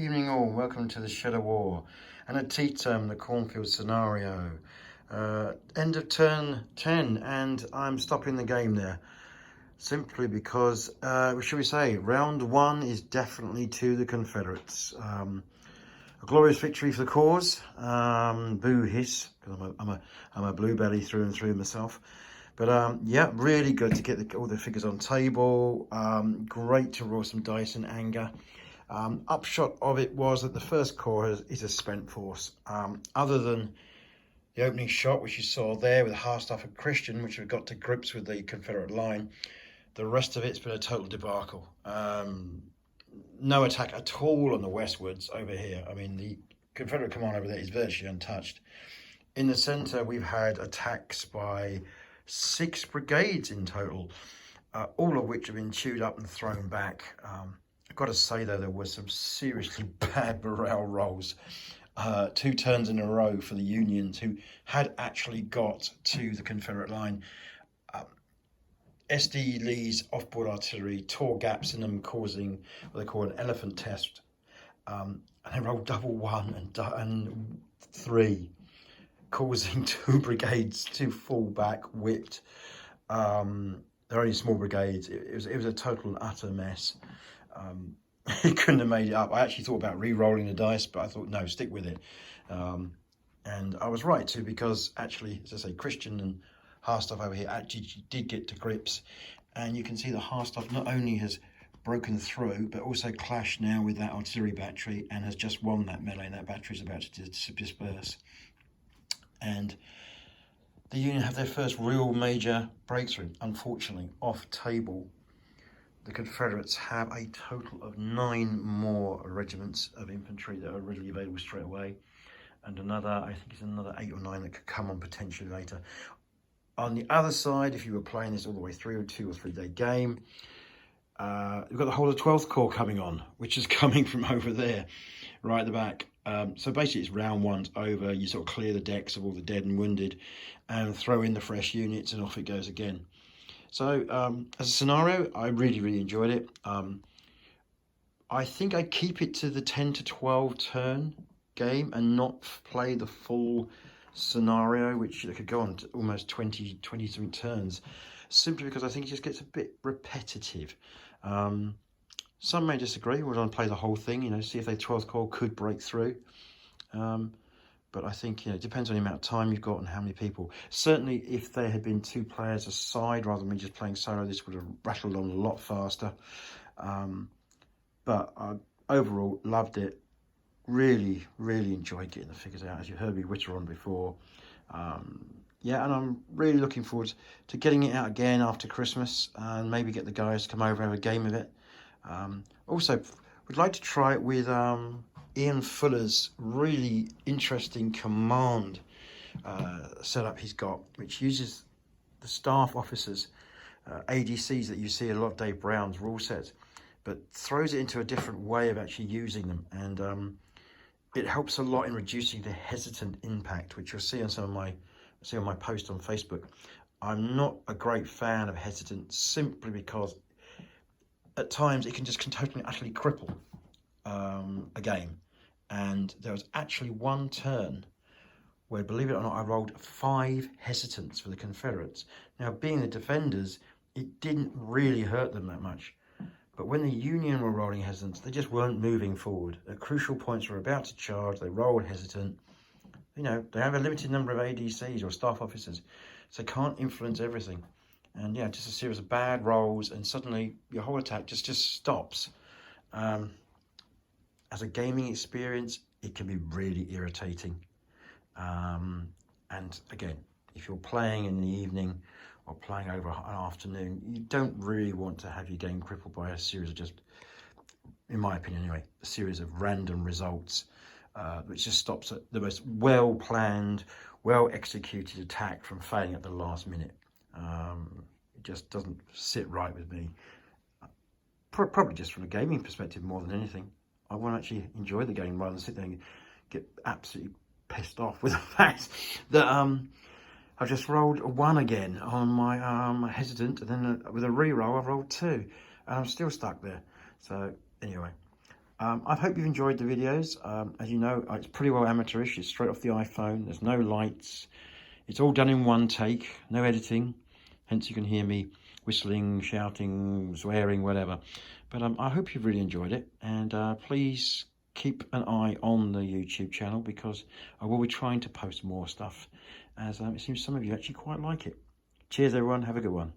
Evening all, welcome to the Shadow War and Antietam, the cornfield scenario. End of turn 10 and I'm stopping the game there simply because, shall we say, round one is definitely to the Confederates. A glorious victory for the cause, boo hiss, because I'm a bluebelly through and through myself. But yeah, really good to get all the figures on table. Great to roll some dice and anger. Upshot of it was that the first corps is a spent force. Other than the opening shot, which you saw there with Halstaff and Christian, which have got to grips with the Confederate line, the rest of it's been a total debacle. No attack at all on the westwards over here. I mean, the Confederate command over there is virtually untouched. In the centre, we've had attacks by 6 brigades in total, all of which have been chewed up and thrown back. I've got to say, though, there were some seriously bad morale rolls. 2 turns in a row for the Unions, who had actually got to the Confederate line. SD Lee's off-board artillery tore gaps in them, causing what they call an elephant test. And they rolled double 1 and 3, causing 2 brigades to fall back, whipped. They're only small brigades. It was a total and utter mess. He couldn't have made it up. I actually thought about re-rolling the dice, but I thought, no, stick with it. And I was right too, because actually, as I say, Christian and Halstaff over here actually did get to grips. And you can see the Halstaff not only has broken through, but also clashed now with that artillery battery and has just won that melee, and that battery is about to disperse. And the Union have their first real major breakthrough, unfortunately, off table. The Confederates have a total of 9 more regiments of infantry that are readily available straight away, and I think it's another 8 or 9 that could come on potentially later. On the other side, if you were playing this all the way through a 2 or 3 day game, you've got the whole of 12th Corps coming on, which is coming from over there, right at the back. So basically it's round one's over. You sort of clear the decks of all the dead and wounded and throw in the fresh units, and off it goes again. So as a scenario, I really enjoyed it. I think I'd keep it to the 10 to 12 turn game and not play the full scenario, which could go on to almost 20 something turns, simply because I think it just gets a bit repetitive. Some may disagree. We're going to play the whole thing, see if their 12th Corps could break through. But I think, it depends on the amount of time you've got and how many people. Certainly, if there had been 2 players aside rather than me just playing solo, this would have rattled on a lot faster. But I overall loved it. Really enjoyed getting the figures out, as you heard me witter on before. Yeah, and I'm really looking forward to getting it out again after Christmas and maybe get the guys to come over and have a game of it. Also, we'd like to try it with Ian Fuller's really interesting command setup he's got, which uses the staff officers, ADCs that you see in a lot of Dave Brown's rule sets, but throws it into a different way of actually using them. And it helps a lot in reducing the hesitant impact, which you'll see on on my post on Facebook. I'm not a great fan of hesitant, simply because at times it can just totally utterly cripple a game. And there was actually one turn where, believe it or not, I rolled 5 hesitants for the Confederates. Now, being the defenders, it didn't really hurt them that much. But when the Union were rolling hesitants, they just weren't moving forward. At crucial points, were about to charge, they rolled hesitant. They have a limited number of ADCs or staff officers, so they can't influence everything. And yeah, just a series of bad rolls, and suddenly your whole attack just stops. As a gaming experience, it can be really irritating. And again, if you're playing in the evening or playing over an afternoon, you don't really want to have your game crippled by a series of just, in my opinion anyway, a series of random results, which just stops at the most well-planned, well-executed attack from failing at the last minute. It just doesn't sit right with me. Probably just from a gaming perspective more than anything. I want to actually enjoy the game rather than sit there and get absolutely pissed off with the fact that I've just rolled a 1 again on my hesitant, and then with a re-roll I've rolled 2, and I'm still stuck there. So anyway, I hope you've enjoyed the videos. As you know, it's pretty well amateurish. It's straight off the iPhone. There's no lights. It's all done in one take, no editing. Hence you can hear me whistling, shouting, swearing, whatever. But I hope you've really enjoyed it. And please keep an eye on the YouTube channel, because I will be trying to post more stuff, as it seems some of you actually quite like it. Cheers everyone, have a good one.